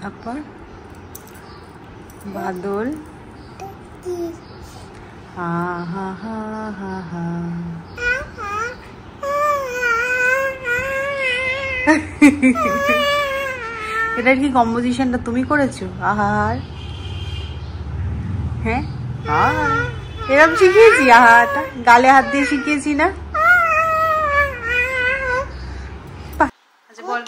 apa badol ha ha ha ha ha এটার কি কম্পোজিশনটা তুমি করেছো? আহার হ্যাঁ এরকম শিখিয়েছি? আহাটা গালে হাত দিয়ে শিখিয়েছি না? আচ্ছা বল।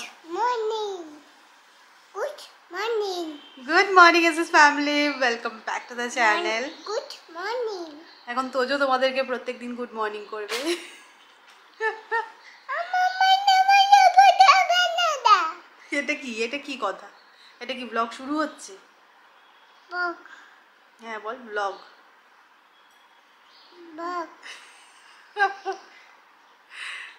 Good morning SS family, welcome back to the channel. Good morning. এখন তোজো তোমাদেরকে প্রত্যেকদিন গুড মর্নিং করবে। এটা কি কথা? এটা কি ব্লগ শুরু হচ্ছে? হ্যাঁ বল ব্লগ।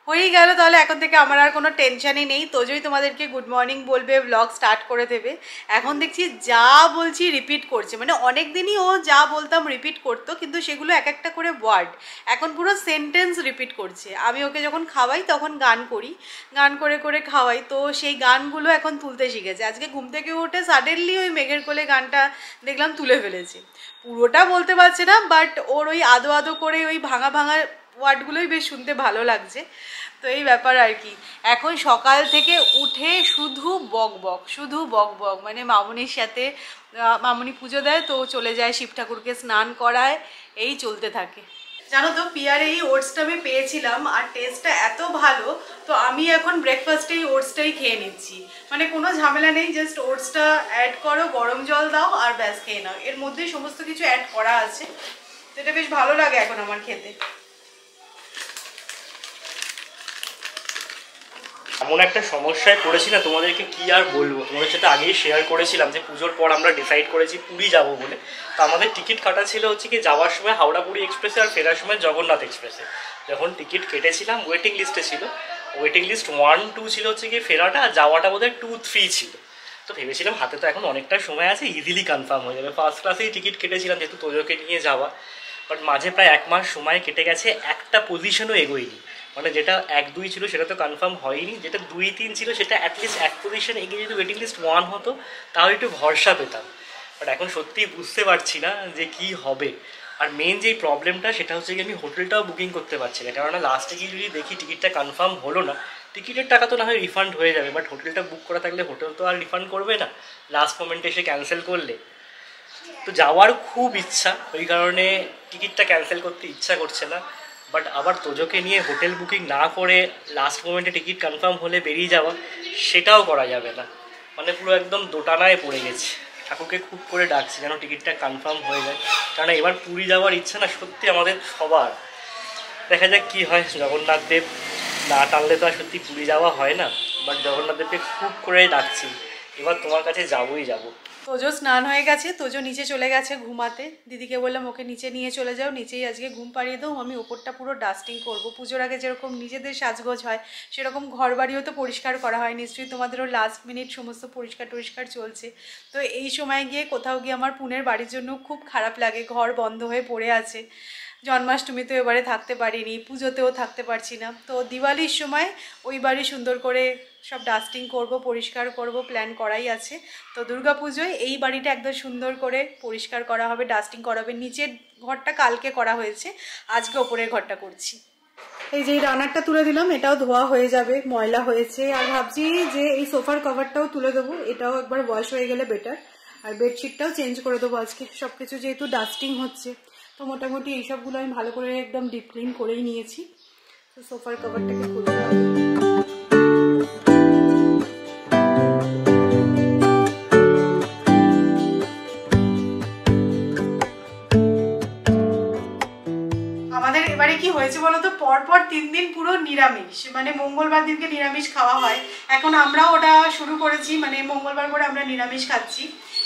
হয়ে গেল তাহলে, এখন থেকে আমার আর কোনো টেনশনই নেই। তোজোই তোমাদেরকে গুড মর্নিং বলবে, ব্লগ স্টার্ট করে দেবে। এখন দেখছি যা বলছি রিপিট করছে, মানে অনেক দিনই ও যা বলতাম রিপিট করতো, কিন্তু সেগুলো এক একটা করে ওয়ার্ড, এখন পুরো সেন্টেন্স রিপিট করছে। আমি ওকে যখন খাওয়াই তখন গান করি, গান করে করে খাওয়াই, তো সেই গানগুলো এখন তুলতে শিখেছে। আজকে ঘুম থেকে উঠে সাডেনলি ওই মেঘের কোলে গানটা দেখলাম তুলে ফেলেছে। পুরোটা বলতে পারছে না, বাট ওর ওই আদো আদো করে ওই ভাঙা ভাঙা ওয়ার্ডগুলোই বেশ শুনতে ভালো লাগছে। তো এই ব্যাপার আর কি। এখন সকাল থেকে উঠে শুধু বক বক, মানে মামুনির সাথে, মামুনি পুজো দেয় তো চলে যায় শিব ঠাকুরকে স্নান করায়, এই চলতে থাকে। জানো তো পিয়ারে এই ওটসটা আমি পেয়েছিলাম আর টেস্টটা এত ভালো, তো আমি এখন ব্রেকফাস্টে এই ওটসটাই খেয়ে নিচ্ছি। মানে কোনো ঝামেলা নেই, জাস্ট ওটসটা অ্যাড করো, গরম জল দাও আর ব্যাস খেয়ে নাও। এর মধ্যেই সমস্ত কিছু অ্যাড করা আছে, তো এটা বেশ ভালো লাগে এখন আমার খেতে। এমন একটা সমস্যায় পড়েছি না, তোমাদেরকে কি আর বলবো। তোমাদের সাথে আগেই শেয়ার করেছিলাম যে পুজোর পর আমরা ডিসাইড করেছি পুরী যাব বলে। তো আমাদের টিকিট কাটা ছিল হচ্ছে কি যাওয়ার সময় হাওড়া পুরী এক্সপ্রেসে আর ফেরার সময় জগন্নাথ এক্সপ্রেসে। যখন টিকিট কেটেছিলাম ওয়েটিং লিস্টে ছিল, ওয়েটিং লিস্ট 1, 2 ছিল হচ্ছে কি ফেরাটা, আর যাওয়াটা বোধহয় 2, 3 ছিল। তো ভেবেছিলাম হাতে তো এখন অনেকটা সময় আছে, ইজিলি কনফার্ম হয়ে যাবে। ফার্স্ট ক্লাসেই টিকিট কেটেছিলাম যেহেতু তোজোকে নিয়ে যাওয়া। বাট মাঝে প্রায় 1 মাস সময় কেটে গেছে, একটা পজিশনও এগোয়নি। মানে যেটা 1, 2 ছিল সেটা তো কনফার্ম হয়নি, যেটা 2, 3 ছিল সেটা অ্যাটলিস্ট এক পজিশন এগিয়ে যদি ওয়েটিং লিস্ট 1 হতো তাহলে একটু ভরসা পেতাম। বাট এখন সত্যিই বুঝতে পারছি না যে কি হবে। আর মেন যেই প্রবলেমটা সেটা হচ্ছে কি আমি হোটেলটাও বুকিং করতে পারছি না, কেননা লাস্টে গিয়ে যদি দেখি টিকিটটা কনফার্ম হলো না, টিকিটের টাকা তো না হয় রিফান্ড হয়ে যাবে, বাট হোটেলটা বুক করা থাকলে হোটেল তো আর রিফান্ড করবে না লাস্ট মোমেন্টে এসে ক্যান্সেল করলে। তো যাওয়ার খুব ইচ্ছা, ওই কারণে টিকিটটা ক্যান্সেল করতে ইচ্ছা করছে না। বাট আবার তোজোকে নিয়ে হোটেল বুকিং না করে লাস্ট মোমেন্টে টিকিট কনফার্ম হলে বেরিয়ে যাওয়া, সেটাও করা যাবে না। মানে পুরো একদম দোটানায় পড়ে গেছে। ঠাকুরকে খুব করে ডাকছি যেন টিকিটটা কনফার্ম হয়ে যায়, কারণ এবার পুরী যাওয়ার ইচ্ছা না সত্যি আমাদের সবার। দেখা যাক কী হয়। জগন্নাথ দেব না টানলে তো আর সত্যি পুরী যাওয়া হয় না, বাট জগন্নাথ দেবকে খুব করে ডাকছি, এবার তোমার কাছে যাবোই যাবো। তোজো স্নান হয়ে গেছে, তোজো নিচে চলে গেছে ঘুমাতে। দিদিকে বললাম ওকে নিচে নিয়ে চলে যাও, নিচেই আজকে ঘুম পাড়িয়ে দাও, আমি ওপরটা পুরো ডাস্টিং করবো। পুজোর আগে যেরকম নিজেদের সাজগোজ হয় সেরকম ঘর বাড়িও তো পরিষ্কার করা হয়, নিশ্চয়ই তোমাদেরও লাস্ট মিনিট সমস্ত পরিষ্কার চলছে। তো এই সময় গিয়ে কোথাও গিয়ে আমার পুনের বাড়ির জন্য খুব খারাপ লাগে, ঘর বন্ধ হয়ে পড়ে আছে। জন্মাষ্টমীতে এবারে থাকতে পারিনি, পুজোতেও থাকতে পারছি না। তো দিওয়ালির সময় ওই বাড়ি সুন্দর করে সব ডাস্টিং করব, পরিষ্কার করব, প্ল্যান করাই আছে। তো দুর্গাপুজোয় এই বাড়িটা একদম সুন্দর করে পরিষ্কার করা হবে, ডাস্টিং করা হবে। নিচের ঘরটা কালকে করা হয়েছে, আজকে ওপরের ঘরটা করছি। এই যে রান্নাটা তুলে দিলাম, এটাও ধোয়া হয়ে যাবে, ময়লা হয়েছে। আর ভাবছি যে এই সোফার কভারটাও তুলে দেবো, এটাও একবার ওয়াশ হয়ে গেলে বেটার। আর বেডশিটটাও চেঞ্জ করে দেবো আজকে, সব কিছু যেহেতু ডাস্টিং হচ্ছে। তো মোটামুটি এইসবগুলো আমি ভালো করে একদম ডিপ ক্লিন করেই নিয়েছি। তো সোফার কভারটাকে খুলতে হবে। আমাদের এবারে কি হয়েছে বলতো, পরপর 3 দিন পুরো নিরামিষ, মানে মঙ্গলবার দিনকে নিরামিষ খাওয়া হয়। এখন আমরাও ওটা শুরু করেছি, মানে মঙ্গলবার করে আমরা নিরামিষ খাচ্ছি।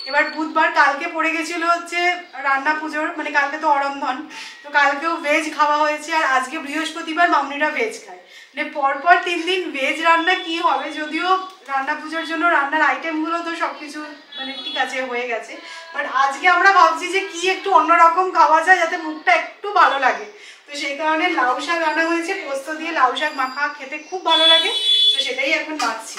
এবার বুধবার কালকে পড়ে গেছিল হচ্ছে রান্না পুজোর, মানে কালকে তো অরন্ধন, তো কালকেও ভেজ খাওয়া হয়েছে। আর আজকে বৃহস্পতিবার মামনিরা ভেজ খায়, মানে পরপর 3 দিন ভেজ রান্না কি হবে। যদিও রান্না পুজোর জন্য রান্নার আইটেমগুলো তো সব কিছু মানে ঠিক আছে হয়ে গেছে, বাট আজকে আমরা ভাবছি যে কি একটু অন্যরকম খাওয়া যায় যাতে মুখটা একটু ভালো লাগে। তো তো সেই কারণে লাউ শাক আনা হয়েছে, পোস্ত দিয়ে লাউ শাক মাখা খেতে খুব ভালো লাগে, তো সেটাই এখন মাখছি।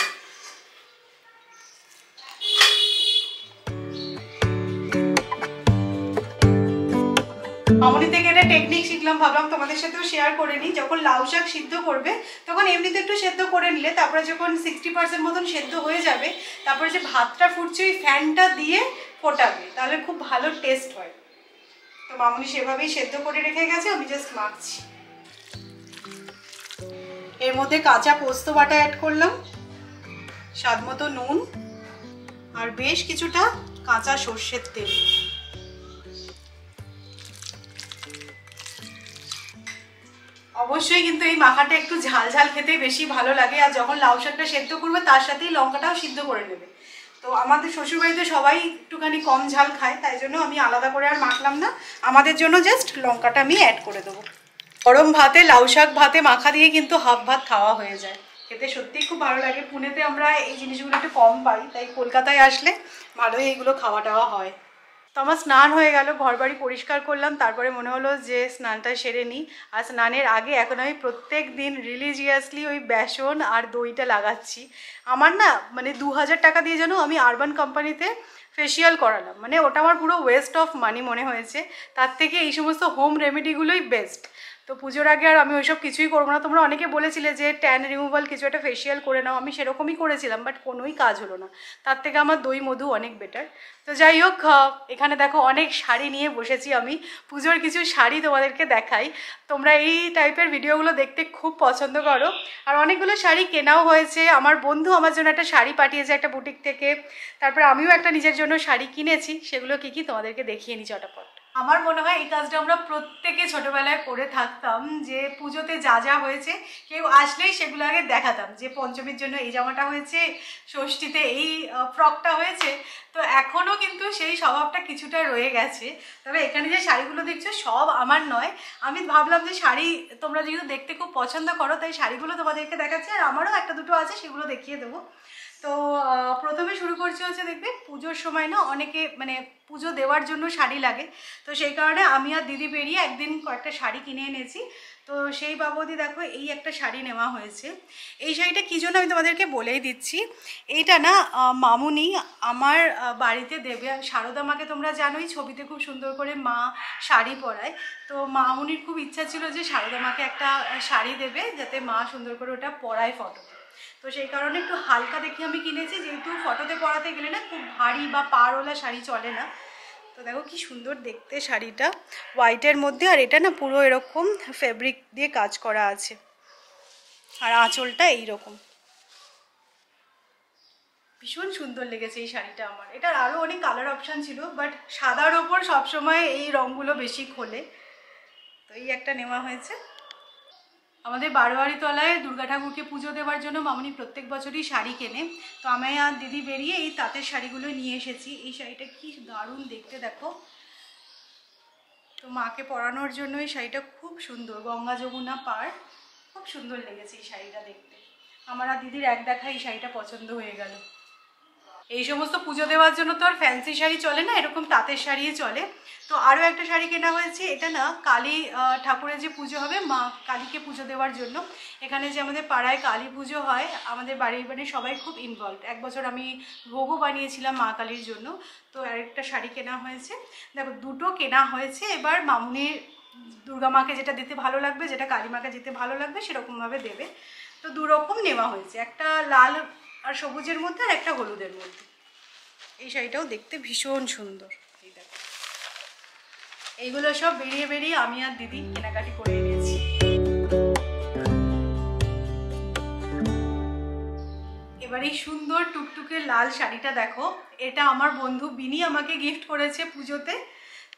মামনি থেকে একটা টেকনিক শিখলাম, ভাবলাম তোমাদের সাথেও শেয়ার করে নিই। যখন লাউ শাক সিদ্ধ করবে তখন এমনিতে একটু সেদ্ধ করে নিলে, তারপরে যখন 60% মতন সেদ্ধ হয়ে যাবে, তারপরে যে ভাতটা ফুটছে ওই ফ্যানটা দিয়ে ফোটাবে, তাহলে খুব ভালো টেস্ট হয়। তো মামনি সেভাবেই সেদ্ধ করে রেখে গেছে, আমি জাস্ট মাখছি। এর মধ্যে কাঁচা পোস্ত বাটা অ্যাড করলাম, স্বাদ মতো নুন, আর বেশ কিছুটা কাঁচা সর্ষের তেল। অবশ্যই কিন্তু এই মাখাটা একটু ঝাল ঝাল খেতে বেশি ভালো লাগে, আর যখন লাউ শাকটা সেদ্ধ করবে তার সাথেই লঙ্কাটাও সিদ্ধ করে নেবে। তো আমাদের শ্বশুরবাড়িতে সবাই একটুখানি কম ঝাল খায়, তাই জন্য আমি আলাদা করে আর মাখলাম না, আমাদের জন্য জাস্ট লঙ্কাটা আমি অ্যাড করে দেবো। গরম ভাতে লাউ শাক ভাতে মাখা দিয়ে কিন্তু হাফ ভাত খাওয়া হয়ে যায়, খেতে সত্যিই খুব ভালো লাগে। পুনেতে আমরা এই জিনিসগুলো একটু কম পাই, তাই কলকাতায় আসলে ভালোই এইগুলো খাওয়া টাওয়া হয়। তো আমার স্নান হয়ে গেল, ঘরবাড়ি পরিষ্কার করলাম, তারপরে মনে হলো যে স্নানটা সেরে নিই। আর স্নানের আগে এখন আমি প্রত্যেক দিন রিলিজিয়াসলি ওই বেসন আর দইটা লাগাচ্ছি। আমার না মানে 2000 টাকা দিয়ে যেন আমি আরবান কোম্পানিতে ফেসিয়াল করালাম, মানে ওটা আমার পুরো ওয়েস্ট অফ মানি মনে হয়েছে। তার থেকে এই সমস্ত হোম রেমেডিগুলোই বেস্ট। তো পুজোর আগে আর আমি ওইসব কিছুই করবো না। তোমরা অনেকে বলেছিলে যে ট্যান রিমুভাল কিছু একটা ফেসিয়াল করে নাও, আমি সেরকমই করেছিলাম, বাট কোনোই কাজ হলো না। তার থেকে আমার দই মধু অনেক বেটার। তো যাই হোক, এখানে দেখো অনেক শাড়ি নিয়ে বসেছি আমি, পুজোর কিছু শাড়ি তোমাদেরকে দেখাই। তোমরা এই টাইপের ভিডিওগুলো দেখতে খুব পছন্দ করো, আর অনেকগুলো শাড়ি কেনাও হয়েছে। আমার বন্ধু আমার জন্য একটা শাড়ি পাঠিয়েছে একটা বুটিক থেকে, তারপরে আমিও একটা নিজের জন্য শাড়ি কিনেছি। সেগুলো কি কি তোমাদেরকে দেখিয়ে নি চটাপট। আমার মনে হয় এই কাজটা আমরা প্রত্যেকে ছোটবেলায় করে থাকতাম, যে পুজোতে যা যা হয়েছে কেউ আসলেই সেগুলো আগে দেখাতাম, যে পঞ্চমীর জন্য এই জামাটা হয়েছে, ষষ্ঠীতে এই ফ্রকটা হয়েছে। তো এখনও কিন্তু সেই স্বভাবটা কিছুটা রয়ে গেছে। তবে এখানে যে শাড়িগুলো দেখছো সব আমার নয়, আমি ভাবলাম যে শাড়ি তোমরা যেহেতু দেখতে খুব পছন্দ করো, তাই শাড়িগুলো তোমাদেরকে দেখাচ্ছি, আর আমারও একটা দুটো আছে, সেগুলো দেখিয়ে দেবো। তো প্রথমে শুরু করছি হচ্ছে, দেখবে পুজোর সময় না অনেকে মানে পুজো দেওয়ার জন্য শাড়ি লাগে, তো সেই কারণে আমি আর দিদি বেরিয়ে একদিন কয়েকটা শাড়ি কিনে এনেছি। তো সেই বাবদই দেখো এই একটা শাড়ি নেওয়া হয়েছে। এই শাড়িটা কী জন্য আমি তোমাদেরকে বলেই দিচ্ছি। এইটা না মামুনি আমার বাড়িতে দেবে। শারদা মাকে তোমরা জানোই, ছবিতে খুব সুন্দর করে মা শাড়ি পরায়। তো মামুনির খুব ইচ্ছা ছিল যে শারদা মাকে একটা শাড়ি দেবে, যাতে মা সুন্দর করে ওটা পরায় ফটোতে। তো সেই কারণে একটু হালকা দেখে আমি কিনেছি, যেহেতু ফটোতে পরাতে গেলে না খুব ভারী বা পাড়ওয়ালা শাড়ি চলে না। তো দেখো কি সুন্দর দেখতে শাড়িটা, হোয়াইটের মধ্যে, আর এটা না পুরো এরকম ফেব্রিক দিয়ে কাজ করা আছে, আর আঁচলটা এইরকম। ভীষণ সুন্দর লেগেছে এই শাড়িটা আমার। এটার আরও অনেক কালার অপশান ছিল, বাট সাদার ওপর সবসময় এই রঙগুলো বেশি খোলে, তো এই একটা নেওয়া হয়েছে। আমাদের বারোয়ারি তলায় দুর্গা ঠাকুরকে পুজো দেওয়ার জন্য মামনি প্রত্যেক বছরই শাড়ি কেনে। তো আমি আর দিদি বেরিয়ে এই তাঁতের শাড়িগুলো নিয়ে এসেছি। এই শাড়িটা কি দারুণ দেখতে দেখো, তো মাকে পরানোর জন্য এই শাড়িটা খুব সুন্দর, গঙ্গা যমুনা পার, খুব সুন্দর লেগেছে এই শাড়িটা দেখতে। আমার আর দিদির এক দেখা এই শাড়িটা পছন্দ হয়ে গেল। এই সমস্ত পুজো দেওয়ার জন্য তো আর ফ্যান্সি শাড়ি চলে না, এরকম তাঁতের শাড়িই চলে। তো আরও একটা শাড়ি কেনা হয়েছে, এটা না কালী ঠাকুরের যে পুজো হবে, মা কালীকে পুজো দেওয়ার জন্য। এখানে যে আমাদের পাড়ায় কালী পুজো হয়, আমাদের বাড়ির বাড়ি সবাই খুব ইনভলভ। এক বছর আমি ভোগও বানিয়েছিলাম মা কালীর জন্য। তো আরেকটা শাড়ি কেনা হয়েছে, দেখো দুটো কেনা হয়েছে। এবার মামুনির দুর্গা মাকে যেটা দিতে ভালো লাগবে, যেটা কালী মাকে দিতে ভালো লাগবে সেরকমভাবে দেবে। তো দুরকম নেওয়া হয়েছে, একটা লাল আর সবুজের মধ্যে, আর একটা হলুদের মধ্যে। এই শাড়িটাও দেখতে ভীষণ সুন্দর। এই দেখো, এইগুলো সব বেরিয়ে বেরিয়ে আমি আর দিদি কেনাকাটি করে এনেছি। এবার এই সুন্দর টুকটুকে লাল শাড়িটা দেখো, এটা আমার বন্ধু বিনি আমাকে গিফট করেছে পুজোতে।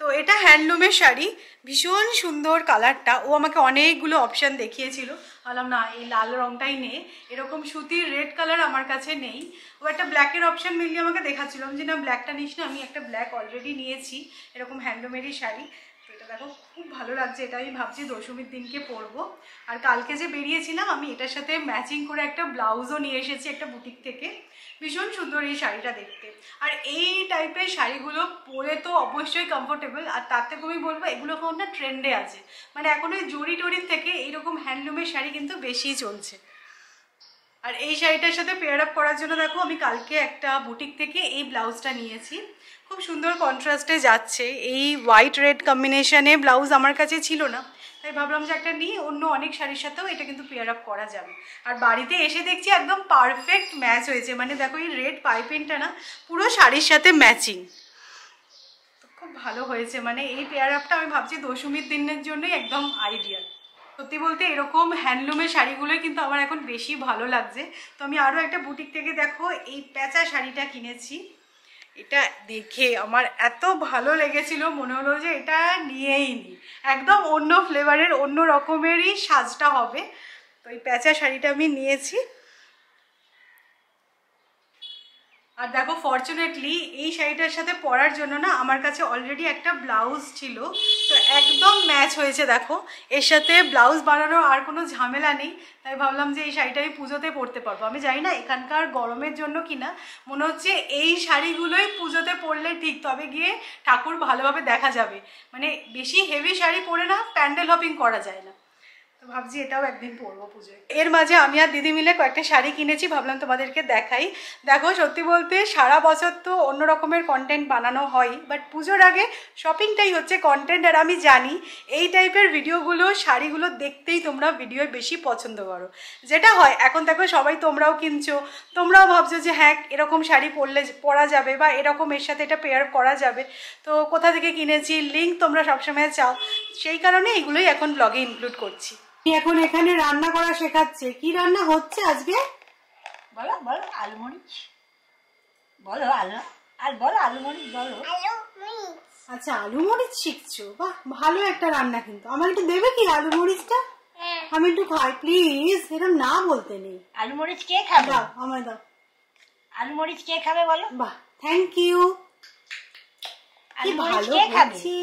তো এটা হ্যান্ডলুমের শাড়ি, ভীষণ সুন্দর কালারটা। ও আমাকে অনেকগুলো অপশান দেখিয়েছিল, বললাম না এই লাল রঙটাই নে, এরকম সুতির রেড কালার আমার কাছে নেই। ও একটা ব্ল্যাকের অপশান মেনলি আমাকে দেখাচ্ছিলাম, যে না ব্ল্যাকটা নিস না, আমি একটা ব্ল্যাক অলরেডি নিয়েছি, এরকম হ্যান্ডলুমেরই শাড়ি। তো এটা দেখো খুব ভালো লাগছে, এটা আমি ভাবছি দশমীর দিনকে পরবো। আর কালকে যে বেরিয়েছিলাম আমি এটার সাথে ম্যাচিং করে একটা ব্লাউজও নিয়ে এসেছি একটা বুটিক থেকে। ভীষণ সুন্দর এই শাড়িটা দেখতে। আর এই টাইপের শাড়িগুলো পরে তো অবশ্যই কমফোর্টেবল, আর তার থেকে আমি বলবো এগুলো এখন না ট্রেন্ডে আছে, মানে এখন ওই জরি টরির থেকে এইরকম হ্যান্ডলুমের শাড়ি কিন্তু বেশিই চলছে। আর এই শাড়িটার সাথে পেয়ার আপ করার জন্য দেখো আমি কালকে একটা বুটিক থেকে এই ব্লাউজটা নিয়েছি, খুব সুন্দর কন্ট্রাস্টে যাচ্ছে। এই হোয়াইট রেড কম্বিনেশনে ব্লাউজ আমার কাছে ছিল না, তাই ভাবলাম যে একটা নিই, অন্য অনেক শাড়ির সাথেও এটা কিন্তু পেয়ার আপ করা যাবে। আর বাড়িতে এসে দেখছি একদম পারফেক্ট ম্যাচ হয়েছে, মানে দেখো এই রেড পাইপিংটা না পুরো শাড়ির সাথে ম্যাচিং, খুব ভালো হয়েছে। মানে এই পেয়ার আপটা আমি ভাবছি দশমীর দিনের জন্যই একদম আইডিয়াল। সত্যি বলতে এরকম হ্যান্ডলুমের শাড়িগুলোই কিন্তু আমার এখন বেশি ভালো লাগছে। তো আমি আরও একটা বুটিক থেকে দেখো এই প্যাঁচা শাড়িটা কিনেছি, এটা দেখে আমার এত ভালো লেগেছিল মনে হলো যে এটা নিয়েই নিই, একদম অন্য ফ্লেভারের অন্য রকমেরই সাজটা হবে। তো এই প্যাঁচা শাড়িটা আমি নিয়েছি। আর দেখো ফরচুনেটলি এই শাড়িটার সাথে পরার জন্য না আমার কাছে অলরেডি একটা ব্লাউজ ছিল, তো একদম ম্যাচ হয়েছে। দেখো এর সাথে ব্লাউজ বানানোর আর কোনো ঝামেলা নেই, তাই ভাবলাম যে এই শাড়িটা আমি পুজোতে পরতে পারবো। আমি জানি না এখানকার গরমের জন্য কিনা, মনে হচ্ছে এই শাড়িগুলোই পুজোতে পরলে ঠিক, তবে গিয়ে ঠাকুর ভালোভাবে দেখা যাবে। মানে বেশি হেভি শাড়ি পরে না প্যান্ডেল হপিং করা যায় না, তো ভাবছি এটাও একদিন পরবো পুজোয়। এর মাঝে আমি আর দিদি মিলে কয়েকটা শাড়ি কিনেছি, ভাবলাম তোমাদেরকে দেখাই। দেখো সত্যি বলতে সারা বছর তো অন্য রকমের কন্টেন্ট বানানো হয়, বাট পুজোর আগে শপিংটাই হচ্ছে কন্টেন্ট। আর আমি জানি এই টাইপের ভিডিওগুলো শাড়িগুলো দেখতেই তোমরা ভিডিও বেশি পছন্দ করো, যেটা হয় এখন দেখো সবাই তোমরাও কিনছো, তোমরাও ভাবছো যে হ্যাঁ এরকম শাড়ি পরা যাবে বা এরকম এর সাথে এটা পেয়ার করা যাবে। তো কোথা থেকে কিনেছি লিঙ্ক তোমরা সবসময় চাও, সেই কারণে এগুলোই এখন ব্লগে ইনক্লুড করছি। এখন এখানে রান্না করা শেখাচ্ছে। কি রান্না হচ্ছে আজকে বলো বলো? আলু মরিচ বলো, আলু আর বলো আলু মরিচ বলো। আচ্ছা আলু মরিচ শিখছো, বাহ ভালো একটা রান্না। কিন্তু আমার একটু দেবে কি আলু মরিচটা? আমি একটু খাই প্লিজ, এরকম না বলতে নেই। আলু মরিচ কে খাবে? দাও আমায় দাও। আলু মরিচ কে খাবে বলো? বাহ থ্যাংক ইউ। কি ভালো খাচ্ছি।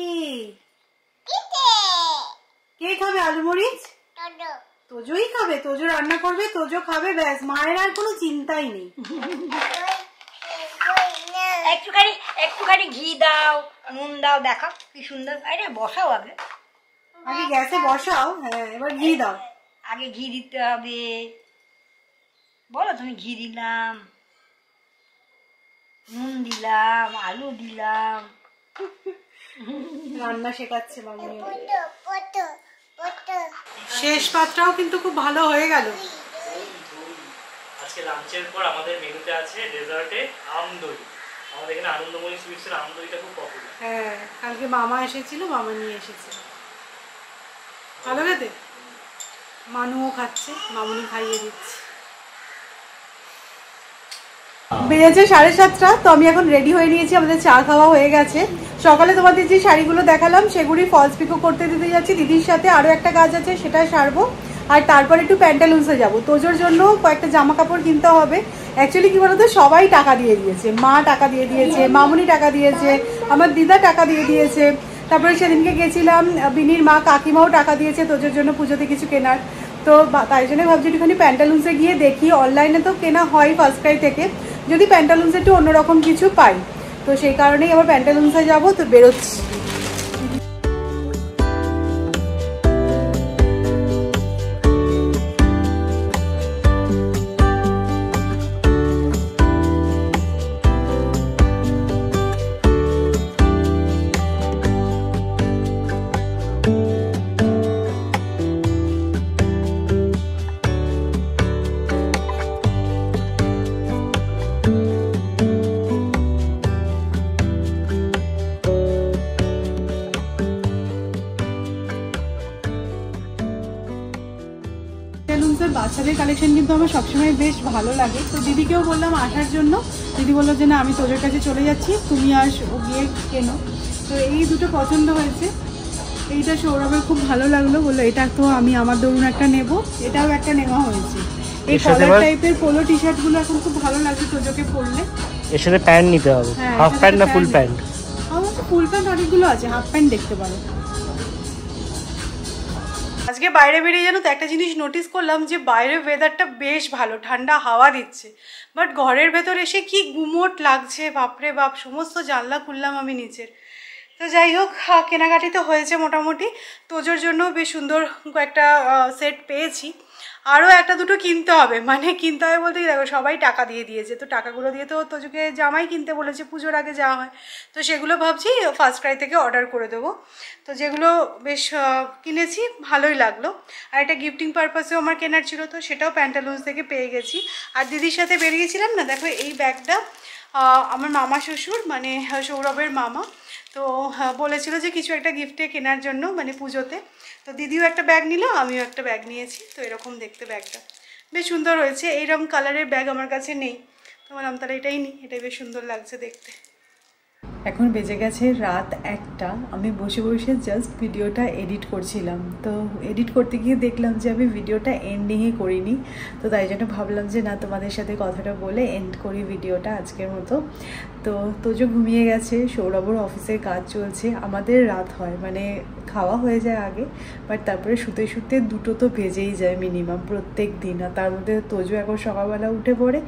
কে খাবে আলু মরিচ? তোজোই খাবে, তোজো রান্না করবে, তোজো খাবে, ব্যাস মায়ের আর কোনো চিন্তাই নেই। একটুখানি ঘি দাও, নুন দাও, দেখাও কি সুন্দর। আরে বসাও আগে, আগে গ্যাসে বসাও। হ্যাঁ এবার ঘি দাও। আগে ঘি দিতে হবে। বলো তুমি ঘি দিলাম, নুন দিলাম, আলু দিলাম। রান্না শেখাচ্ছে মামি। শেষ পাত্রটাও কিন্তু খুব ভালো হয়ে গেল। আজকে লাঞ্চের পর আমাদের মেনুতে আছে ডেজার্টে আম দই। আমাদের এখানে আনন্দময়ী সুইটসের আম দইটা খুব পপুলার। হ্যাঁ কালকে মামা এসেছিল, মামা নিয়ে এসেছে। ভালো খেতে, মানুও খাচ্ছে, মামুনি খাইয়ে দিচ্ছে। বেজেছে 7:30, তো আমি এখন রেডি হয়ে নিয়েছি, আমাদের চা খাওয়া হয়ে গেছে। সকালে তোমাদের যে শাড়িগুলো দেখালাম সেগুলি ফলস পিকো করতে দিতে যাচ্ছি দিদির সাথে, আরও একটা কাজ আছে সেটা সারবো। আর তারপর একটু প্যান্টালুন্সে যাবো, তোজোর জন্য কয়েকটা জামা কাপড় কিনতে হবে। অ্যাকচুয়ালি কি বলতো সবাই টাকা দিয়ে দিয়েছে, মা টাকা দিয়ে দিয়েছে, মামুনি টাকা দিয়েছে, আমার দিদা টাকা দিয়ে দিয়েছে, তারপরে সেদিনকে গেছিলাম বিনির মা কাকিমাও টাকা দিয়েছে তোজোর জন্য পুজোতে কিছু কেনার। তো তাই জন্য ভাবছি একটুখানি প্যান্টালুন্সে গিয়ে দেখি, অনলাইনে তো কেনা হয় ফার্স্ট ক্রাই থেকে, যদি প্যান্টালুন্সে একটু অন্যরকম কিছু পাই, তো সেই কারণেই আবার প্যান্টালুন্সে যাবো। তো বেরোচ্ছি। বাচ্চাদের কালেকশন কিন্তু আমার সবসময় বেশ ভালো লাগে। তো দিদিকেও বললাম আসার জন্য, দিদি বললো যে না আমি তোদের কাছে চলে যাচ্ছি, তুমি ও গিয়ে কেনো। তো এই দুটো পছন্দ হয়েছে। এইটা সৌরভের খুব ভালো লাগলো, বললো এটা তো আমি আমার ধরুন একটা নেব, এটাও একটা নেওয়া হয়েছে। এই কলার টাইপের পোলো টি শার্টগুলো এখন খুব ভালো লাগছে তোজোকে পরলে। এর সাথে প্যান্ট নিতে হবে, হাফ প্যান্ট না ফুল প্যান্ট? আমার তো ফুল প্যান্ট অনেকগুলো আছে, হাফ প্যান্ট দেখতে পারো। আজকে বাইরে বেরিয়ে জানো তো একটা জিনিস নোটিস করলাম যে বাইরের ওয়েদারটা বেশ ভালো, ঠান্ডা হাওয়া দিচ্ছে, বাট ঘরের ভেতর এসে কি গুমোট লাগছে, বাপরে বাপ। সমস্ত জানলা খুললাম আমি নিচের। তো যাই হোক, কেনাকাটি তো হয়েছে মোটামুটি। তোজোর জন্য বেশ সুন্দর কয়েকটা সেট পেয়েছি, আরও একটা দুটো কিনতে হবে। মানে কিনতে হবে বলতে কি, দেখো সবাই টাকা দিয়ে দিয়েছে, তো টাকাগুলো দিয়ে তো তোজোকে জামাই কিনতে বলেছে, পুজোর আগে যাওয়া হয়, তো সেগুলো ভাবছি ফার্স্ট ক্রাই থেকে অর্ডার করে দেবো। তো যেগুলো বেশ কিনেছি, ভালোই লাগলো। আর একটা গিফটিং পারপাসেও আমার কেনার ছিল, তো সেটাও প্যান্টালুন্স থেকে পেয়ে গেছি। আর দিদির সাথে বেরিয়েছিলাম না, দেখো এই ব্যাগটা আমার মামা শ্বশুর মানে সৌরভের মামা তো বলেছিল যে কিছু একটা গিফটে কেনার জন্য, মানে পুজোতে। তো দিদিও একটা ব্যাগ নিল, আমিও একটা ব্যাগ নিয়েছি। তো এরকম দেখতে ব্যাগটা বেশ সুন্দর হয়েছে। এইরকম কালারের ব্যাগ আমার কাছে নেই, তো বললাম তাহলে এটাই নিই, এটাই বেশ সুন্দর লাগছে দেখতে। এখন বেজে গেছে রাত 1টা। আমি বসে বসে জাস্ট ভিডিওটা এডিট করছিলাম। তো এডিট করতে গিয়ে দেখলাম যে আমি ভিডিওটা এন্ডিংয়ে করিনি, তো তাই জন্য ভাবলাম যে না, তোমাদের সাথে কথাটা বলে এন্ড করি ভিডিওটা আজকের মতো। তো তোজো ঘুমিয়ে গেছে, সৌরভর অফিসের কাজ চলছে। আমাদের রাত হয়, মানে খাওয়া হয়ে যায় আগে, বাট তারপরে শুতে শুতে 2টো তো বেজেই যায় মিনিমাম প্রত্যেক দিন। আর তার মধ্যে তোজো এখন সকালবেলা উঠে পড়ে,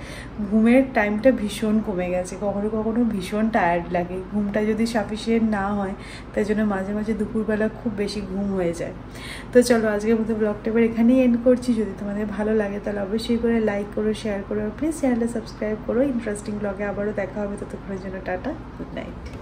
ঘুমের টাইমটা ভীষণ কমে গেছে, কখনো কখনো ভীষণ টায়ার্ড লাগে। ঘুমটা যদি সাফিসিয়েন্ট না হয়, তাই জন্য মাঝে মাঝে দুপুরবেলা খুব বেশি ঘুম হয়ে যায়। তো চলো আজকের মতো ব্লগটা এবার এখানেই এন্ড করছি। যদি তোমাদের ভালো লাগে তাহলে অবশ্যই করে লাইক করো, শেয়ার করো, প্লিজ চ্যানেলটা সাবস্ক্রাইব করো। ইন্টারেস্টিং ব্লগে আবারও দেখা হবে, ততক্ষণের জন্য টাটা, গুড নাইট।